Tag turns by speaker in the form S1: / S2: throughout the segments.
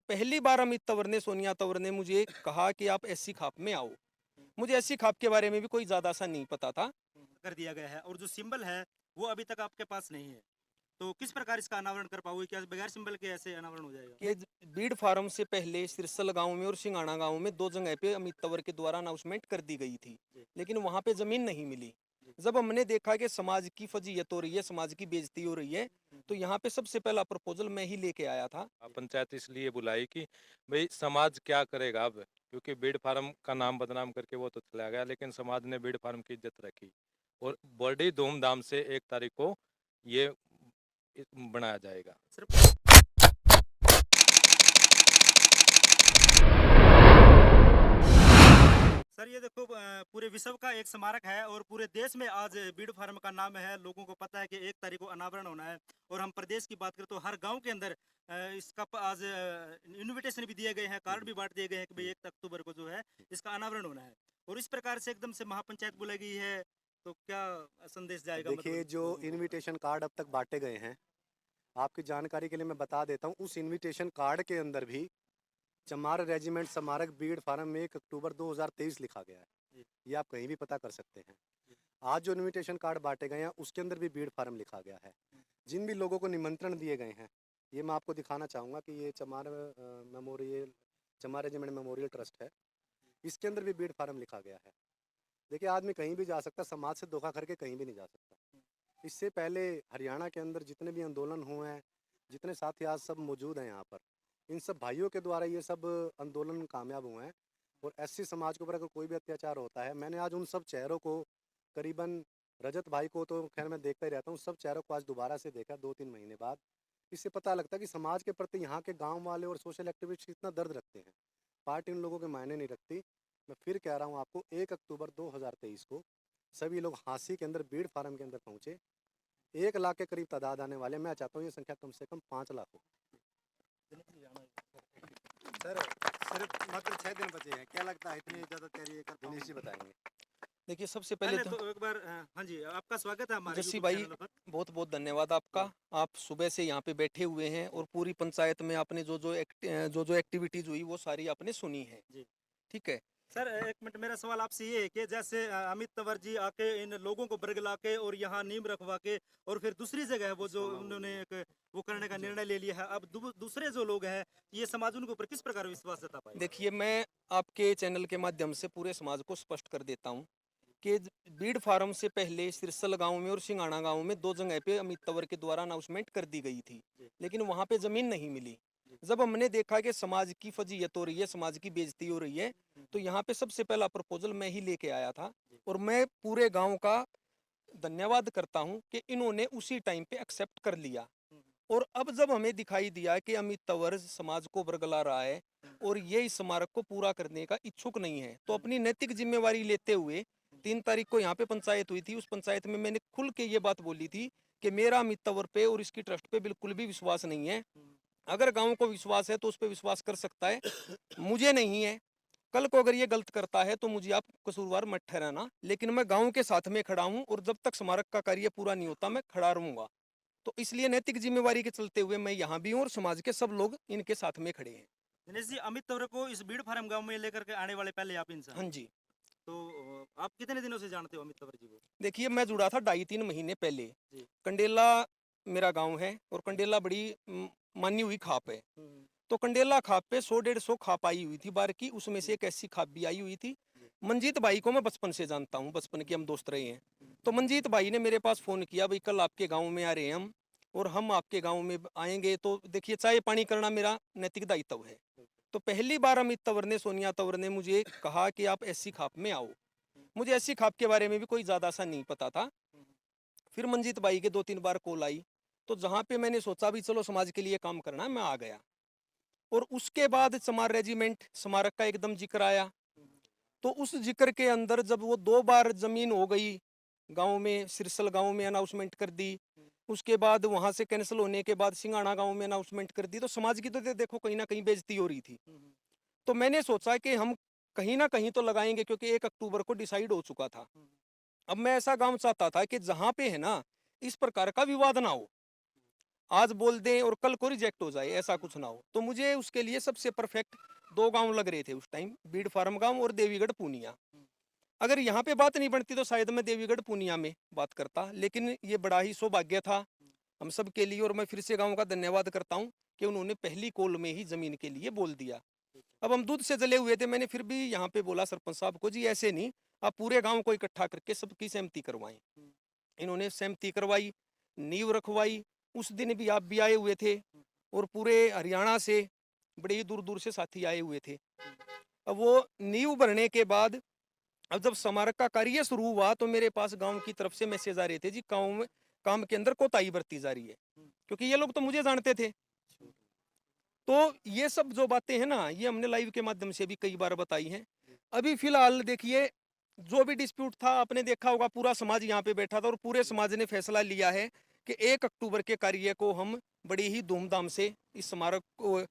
S1: पहली बार अमित तंवर ने सोनिया तंवर ने मुझे कहा कि आप एससी खाप में आओ। मुझे एससी खाप के बारे में भी कोई ज्यादा सा नहीं पता था।
S2: कर दिया गया है और जो सिंबल है वो अभी तक आपके पास नहीं है। तो किस प्रकार इसका अनावरण कर पाओगे? क्या बगैर सिंबल के ऐसे अनावरण हो जाएगा?
S1: कि बीड़ फार्म से पहले सिरसल गांव में और सिंगाणा गांव में दो जगह पे अमित तंवर के द्वारा अनाउंसमेंट कर दी गई थी,
S2: जी।
S1: लेकिन वहां पे जमीन नहीं मिली।
S2: जी।
S1: जब हमने देखा कि समाज की फजीयत हो रही है, समाज की बेइज्जती हो रही है, तो यहाँ पे सबसे पहला प्रपोजल मैं ही लेके आया था।
S3: पंचायत इसलिए बुलाई कि भाई समाज क्या करेगा अब, क्योंकि बीड़ फार्म का नाम बदनाम करके वो तो चला गया, लेकिन समाज ने बीड़ फार्म की इज्जत रखी और बड़ी धूमधाम से 1 तारीख को ये बनाया जाएगा।
S2: सिर्फ सर ये देखो पूरे विश्व का एक स्मारक है और पूरे देश में आज बीड़ फार्म का नाम है। लोगों को पता है कि 1 तारीख को अनावरण होना है। और हम प्रदेश की बात करें तो हर गांव के अंदर इसका आज इनविटेशन भी दिए गए हैं, कार्ड भी बांट दिए गए हैं कि भाई 1 अक्टूबर को जो है इसका अनावरण होना है। और इस प्रकार से एकदम से महापंचायत बुलाई गई है, तो क्या संदेश जाएगा?
S4: देखिए, जो इनविटेशन कार्ड अब तक बांटे गए हैं, आपकी जानकारी के लिए मैं बता देता हूँ, उस इनविटेशन कार्ड के अंदर भी चमार रेजिमेंट स्मारक बीड़ फार्म में 1 अक्टूबर 2023 लिखा गया है। ये आप कहीं भी पता कर सकते हैं। आज जो इनविटेशन कार्ड बांटे गए हैं उसके अंदर भी बीड़ फार्म लिखा गया है। जिन भी लोगों को निमंत्रण दिए गए हैं, ये मैं आपको दिखाना चाहूँगा कि ये चमार रेजिमेंट मेमोरियल ट्रस्ट है। इसके अंदर भी बीड़ फार्म लिखा गया है। देखिए, आदमी कहीं भी जा सकता, समाज से धोखा करके कहीं भी नहीं जा सकता। इससे पहले हरियाणा के अंदर जितने भी आंदोलन हुए हैं, जितने साथी आज सब मौजूद हैं यहाँ पर, इन सब भाइयों के द्वारा ये सब आंदोलन कामयाब हुए हैं। और एससी समाज के ऊपर अगर कोई भी अत्याचार होता है, मैंने आज उन सब चेहरों को, करीबन रजत भाई को तो खैर मैं देखता ही रहता हूँ, सब चेहरों को आज दोबारा से देखा 2-3 महीने बाद। इससे पता लगता है कि समाज के प्रति यहाँ के गाँव वाले और सोशल एक्टिविस्ट कितना दर्द रखते हैं। पार्टी उन लोगों के मायने नहीं रखती। मैं फिर कह रहा हूँ आपको, 1 अक्टूबर 2023 को सभी लोग हांसी के अंदर बीड़ फार्म के अंदर पहुँचे। 1 लाख के करीब तादाद आने वाले। मैं चाहता हूँ ये संख्या कम से कम 5 लाख हो।
S5: सर, सिर्फ मात्र 6 दिन बचे हैं, क्या लगता है इतनी ज़्यादा तैयारी कर
S4: दिनेश जी बताएंगे।
S1: देखिए, सबसे पहले तो
S2: एक बार हाँ जी, आपका स्वागत है हमारे
S1: जस्सी
S2: YouTube
S1: भाई,
S2: चैनल पर।
S1: बहुत बहुत धन्यवाद आपका। आप सुबह से यहाँ पे बैठे हुए हैं और पूरी पंचायत में आपने जो जो एक्टिविटीज हुई वो सारी आपने सुनी है।
S2: जी।
S1: ठीक है।
S2: सर एक मिनट, मेरा सवाल आपसे ये है कि जैसे अमित तंवर जी आके इन लोगों को बरगला के और यहाँ नींव रखवा के और फिर दूसरी जगह वो जो उन्होंने एक वो करने का निर्णय ले लिया है, अब दूसरे जो लोग हैं ये समाज उनके ऊपर किस प्रकार विश्वास जता पाएगा?
S1: देखिए, मैं आपके चैनल के माध्यम से पूरे समाज को स्पष्ट कर देता हूँ कि बीड़ फार्म से पहले सिरसल गांव में और सिंगाणा गांव में दो जगह पे अमित तंवर के द्वारा अनाउंसमेंट कर दी गई थी, लेकिन वहां पे जमीन नहीं मिली। जब हमने देखा कि समाज की फजीयत हो रही है, समाज की बेइज्जती हो रही है, तो यहाँ पे सबसे पहला प्रपोजल मैं ही लेके आया था। और मैं पूरे गांव का धन्यवाद करता हूँ कि इन्होंने उसी टाइम पे एक्सेप्ट कर लिया। और अब जब हमें दिखाई दिया कि अमित तंवर समाज को बरगला रहा है और ये इस स्मारक को पूरा करने का इच्छुक नहीं है, तो अपनी नैतिक जिम्मेवारी लेते हुए 3 तारीख को यहाँ पे पंचायत हुई थी। उस पंचायत में मैंने खुल के ये बात बोली थी कि मेरा अमित तंवर पे और इसकी ट्रस्ट पे बिल्कुल भी विश्वास नहीं है। अगर गांव को विश्वास है तो उस पर विश्वास कर सकता है, मुझे नहीं है। कल को अगर ये गलत करता है तो मुझे आप कसूरवार मत ठहराना, लेकिन मैं गांव के साथ में खड़ा हूं और जब तक स्मारक का कार्य पूरा नहीं होता मैं खड़ा रहूंगा। तो इसलिए नैतिक जिम्मेवारी के चलते हुए मैं यहाँ भी हूँ और समाज के सब लोग इनके साथ में खड़े हैं।
S2: दिनेश जी, अमित तंवर को इस बीड़ फार्म गांव में लेकर के आने वाले पहले आप इंसान
S1: हाँ
S2: हैं।
S1: जी।
S2: तो आप कितने दिनों से जानते हो अमित तंवर जी को?
S1: देखिए, मैं जुड़ा था 2.5-3 महीने पहले।
S2: जी।
S1: कंडेला मेरा गांव है और कंडेला बड़ी मानी हुई खाप है। तो कंडेला खाप पे 100-150 खाप आई हुई थी बार की, उसमें से एक ऐसी खाप भी आई हुई थी। मंजीत भाई को मैं बचपन से जानता हूँ, बचपन के हम दोस्त रहे हैं। तो मंजीत भाई ने मेरे पास फोन किया, भाई कल आपके गांव में आ रहे हैं हम और हम आपके गांव में आएंगे। तो देखिए, चाय पानी करना मेरा नैतिक दायित्व है। तो पहली बार अमित तंवर ने, सोनिया तंवर ने मुझे कहा कि आप एससी खाप में आओ। मुझे एससी खाप के बारे में भी कोई ज्यादा सा नहीं पता था। फिर मंजीत भाई के 2-3 बार कॉल आई, तो जहाँ पे मैंने सोचा भी चलो समाज के लिए काम करना है, मैं आ गया। और उसके बाद चमार रेजिमेंट स्मारक का एकदम जिक्र आया, तो उस जिक्र के अंदर जब वो 2 बार जमीन हो गई गांव में, सिरसल गांव में अनाउंसमेंट कर दी, उसके बाद वहां से कैंसिल होने के बाद सिंगाणा गांव में अनाउंसमेंट कर दी, तो समाज की तो देखो कहीं ना कहीं बेइज्जती हो रही थी। तो मैंने सोचा कि हम कहीं ना कहीं तो लगाएंगे, क्योंकि 1 अक्टूबर को डिसाइड हो चुका था। अब मैं ऐसा गांव चाहता था कि जहां पे है ना इस प्रकार का विवाद ना हो। आज बोल दें और कल को रिजेक्ट हो जाए, ऐसा कुछ ना हो। तो मुझे उसके लिए सबसे परफेक्ट 2 गांव लग रहे थे उस टाइम, बीड़ फार्म गांव और देवीगढ़ पूनिया। अगर यहाँ पे बात नहीं बनती तो शायद मैं देवीगढ़ पूनिया में बात करता, लेकिन ये बड़ा ही सौभाग्य था हम सब के लिए। और मैं फिर से गाँव का धन्यवाद करता हूँ कि उन्होंने पहली कॉल में ही जमीन के लिए बोल दिया। अब हम दूध से जले हुए थे, मैंने फिर भी यहाँ पे बोला सरपंच साहब को, जी ऐसे नहीं, आप पूरे गांव को इकट्ठा करके सबकी सहमति करवाएं। इन्होंने सहमति करवाई, नींव रखवाई। उस दिन भी आप भी आए हुए थे और पूरे हरियाणा से बड़े ही दूर दूर से साथी आए हुए थे। अब वो नींव भरने के बाद अब जब स्मारक का कार्य शुरू हुआ तो मेरे पास गांव की तरफ से मैसेज आ रहे थे, जी गांव में काम के अंदर कोताही बरती जा रही है, क्योंकि ये लोग तो मुझे जानते थे। तो ये सब जो बातें हैं ना, ये हमने लाइव के माध्यम से भी कई बार बताई हैं। अभी फिलहाल देखिए, जो भी डिस्प्यूट था आपने देखा होगा, पूरा समाज यहाँ पे बैठा था और पूरे समाज ने फैसला लिया है कि 1 अक्टूबर के कार्य को हम बड़ी ही धूमधाम से इस स्मारक को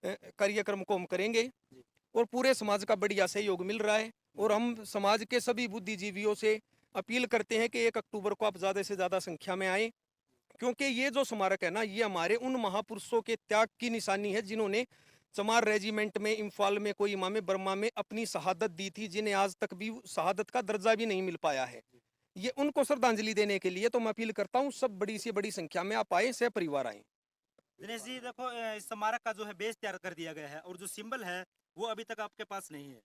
S1: कार्यक्रम को हम करेंगे और पूरे समाज का बढ़िया सहयोग मिल रहा है। और हम समाज के सभी बुद्धिजीवियों से अपील करते हैं कि 1 अक्टूबर को आप ज़्यादा से ज़्यादा संख्या में आए, क्योंकि ये जो स्मारक है ना, ये हमारे उन महापुरुषों के त्याग की निशानी है जिन्होंने चमार रेजिमेंट में, इम्फाल में, कोहिमा में, बर्मा में अपनी शहादत दी थी, जिन्हें आज तक भी शहादत का दर्जा भी नहीं मिल पाया है। ये उनको श्रद्धांजलि देने के लिए तो मैं अपील करता हूँ सब बड़ी से बड़ी संख्या में आप आए, सह परिवार आए।
S2: दिनेश जी देखो, इस स्मारक का जो है बेस तैयार कर दिया गया है और जो सिंबल है वो अभी तक आपके पास नहीं है,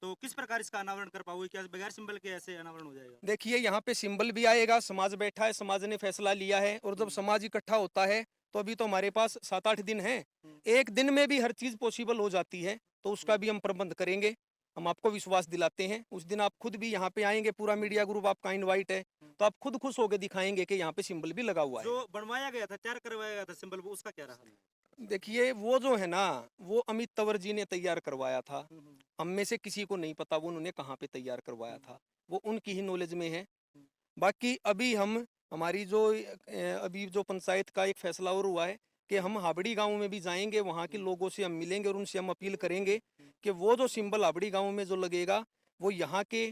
S2: तो किस प्रकार इसका अनावरण कर पाओगे? क्या बगैर सिंबल के ऐसे अनावरण हो जाएगा?
S1: देखिए, यहाँ पे सिंबल भी आएगा, समाज बैठा है, समाज ने फैसला लिया है और जब समाज इकट्ठा होता है तो अभी तो हमारे पास 7-8 दिन है, एक दिन में भी हर चीज पॉसिबल हो जाती है, तो उसका भी हम प्रबंध करेंगे। हम आपको विश्वास दिलाते हैं। उस दिन आप खुद भी यहाँ पे आएंगे, पूरा मीडिया ग्रुप आपका इनवाइट है, तो आप खुद खुश होकर दिखाएंगे कि यहाँ पे सिंबल भी लगा हुआ है।
S2: जो बनवाया गया था, तैयार करवाया गया था सिंबल, वो उसका क्या रहा?
S1: देखिए, वो जो है ना, वो अमित तंवर जी ने तैयार करवाया था। हम में से किसी को नहीं पता वो उन्होंने कहाँ पे तैयार करवाया था, वो उनकी ही नॉलेज में है। बाकी अभी हम हमारी जो अभी जो पंचायत का एक फैसला और हुआ है कि हम हाबड़ी गांव में भी जाएंगे, वहाँ के लोगों से हम मिलेंगे और उनसे हम अपील करेंगे कि वो जो सिंबल हाबड़ी गांव में जो लगेगा वो यहाँ के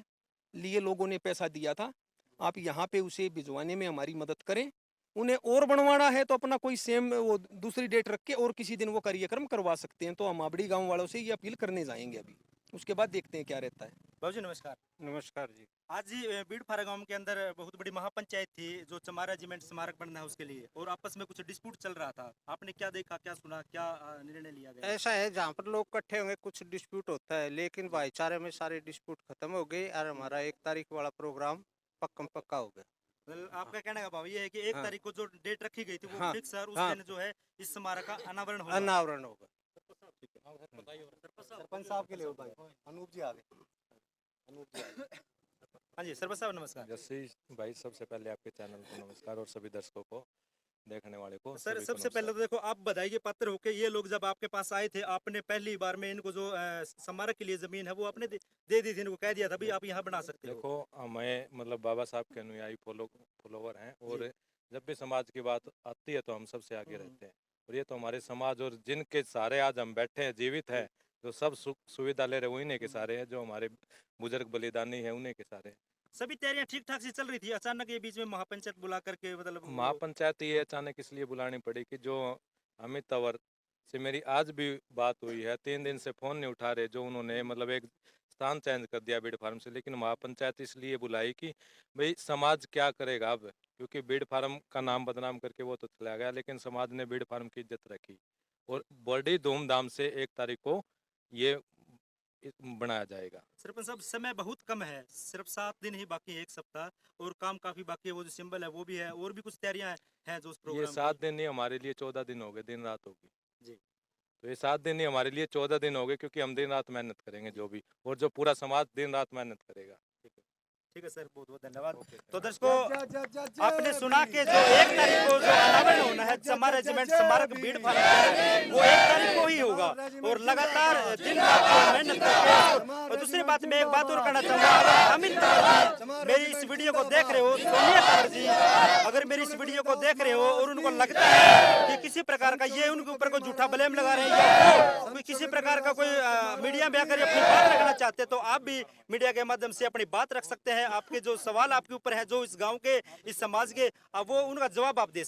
S1: लिए लोगों ने पैसा दिया था, आप यहाँ पे उसे भिजवाने में हमारी मदद करें। उन्हें और बनवाना है तो अपना कोई सेम वो दूसरी डेट रख के और किसी दिन वो कार्यक्रम करवा सकते हैं। तो हम हाबड़ी गांव वालों से ये अपील करने जाएंगे अभी, उसके बाद देखते हैं क्या रहता है।
S2: बाबू जी नमस्कार।
S5: नमस्कार जी।
S2: आज जी बीड़ फारा गांव के अंदर बहुत बड़ी महापंचायत थी जो चमार रेजिमेंट स्मारक बनना है उसके लिए, और आपस में कुछ डिस्प्यूट चल रहा था। आपने क्या देखा, क्या सुना, क्या निर्णय लिया गया?
S6: ऐसा है, जहाँ पर लोग इकट्ठे होंगे कुछ डिस्प्यूट होता है, लेकिन भाईचारे में सारे डिस्प्यूट खत्म हो गए और हमारा 1 तारीख वाला प्रोग्राम पक्का हो गया।
S2: मतलब आपका कहने का भाव ये है कि 1
S6: हाँ।
S2: तारीख को जो डेट रखी गई थी वो
S6: हाँ।
S2: फिक्स है और उस
S6: हाँ।
S2: दिन जो है इस स्मारक का अनावरण होगा।
S6: अनावरण होगा।
S4: सरपंच साहब के लिए भाई अनूप जी आ गए। अनूप जी आ गए।
S2: हाँ जी सरपंच साहब नमस्कार।
S3: जैसे भाई, सबसे पहले आपके चैनल को नमस्कार और सभी दर्शकों को, देखने वाले को
S2: सर
S3: सभी को
S2: सबसे पहले तो देखो, आप बधाई के पात्र होके ये लोग जब आपके पास आए थे, आपने पहली बार में इनको जो स्मारक के लिए जमीन है वो आपने दे दी थी, इनको कह दिया था भाई आप यहाँ बना सकते हो।
S3: देखो, मैं मतलब बाबा साहब के अनुयायी फॉलोवर हैं और जब भी समाज की बात आती है तो हम सबसे आगे रहते हैं। और ये तो हमारे समाज और जिनके सारे आज हम बैठे हैं, जीवित हैं, जो सब सुविधा ले रहे उन्हीं के सारे हैं, जो हमारे बुजुर्ग बलिदानी है उन्हीं के सारे हैं।
S2: सभी तैयारियां ठीक ठाक से चल रही थी, अचानक ये बीच में महापंचायत बुला करके मतलब
S3: महापंचायत ये अचानक इसलिए बुलानी पड़ी कि जो अमित तंवर से मेरी आज भी बात हुई है, 3 दिन से फोन नहीं उठा रहे, जो उन्होंने मतलब एक स्थान चेंज कर दिया बीड़ फार्म से। लेकिन महापंचायत इसलिए बुलाई कि भाई समाज क्या करेगा अब, क्योंकि बीड़ फार्म का नाम बदनाम करके वो तो चला गया, लेकिन समाज ने बीड़ फार्म की इज्जत रखी और बड़ी धूमधाम से 1 तारीख को ये बनाया जाएगा।
S2: सरपंच साहब समय बहुत कम है, सिर्फ 7 दिन ही बाकी है, 1 सप्ताह, और काम काफी बाकी है। वो जो सिंबल है वो भी है और भी कुछ तैयारियां हैं जो उस
S3: ये
S2: प्रोग्राम
S3: 7 दिन नहीं, हमारे लिए 14 दिन हो गए, दिन रात होगी
S2: जी।
S3: तो ये 7 दिन नहीं, हमारे लिए 14 दिन हो गए, क्योंकि हम दिन रात मेहनत करेंगे जो भी, और जो पूरा समाज दिन रात मेहनत करेगा।
S2: ठीक है सर, बहुत बहुत धन्यवाद। तो दर्शकों, आपने सुना कि जो 1 तारीख को जो अनावरण होना है चमार रेजिमेंट स्मारक बीड़ फार्म का, वो 1 तारीख को ही होगा और लगातार दिन रात मेहनत करके। और दूसरी बात, मैं एक बात और कहना चाहूंगा, अगर अमित तंवर जी मेरी इस वीडियो को देख रहे हो, सोनिया तंवर जी अगर मेरी इस वीडियो को देख रहे हो और उनको लगता है कि किसी प्रकार का ये उनके ऊपर कोई झूठा ब्लेम लगा रहे हैं या कोई किसी प्रकार का कोई मीडिया में आकर अपनी बात रखना चाहते हैं, तो आप भी मीडिया के माध्यम से अपनी बात रख सकते हैं। आपके जो सवाल आपके ऊपर है, जो इस गांव के, इस समाज के, वो उनका जवाब आप दे सकते हैं।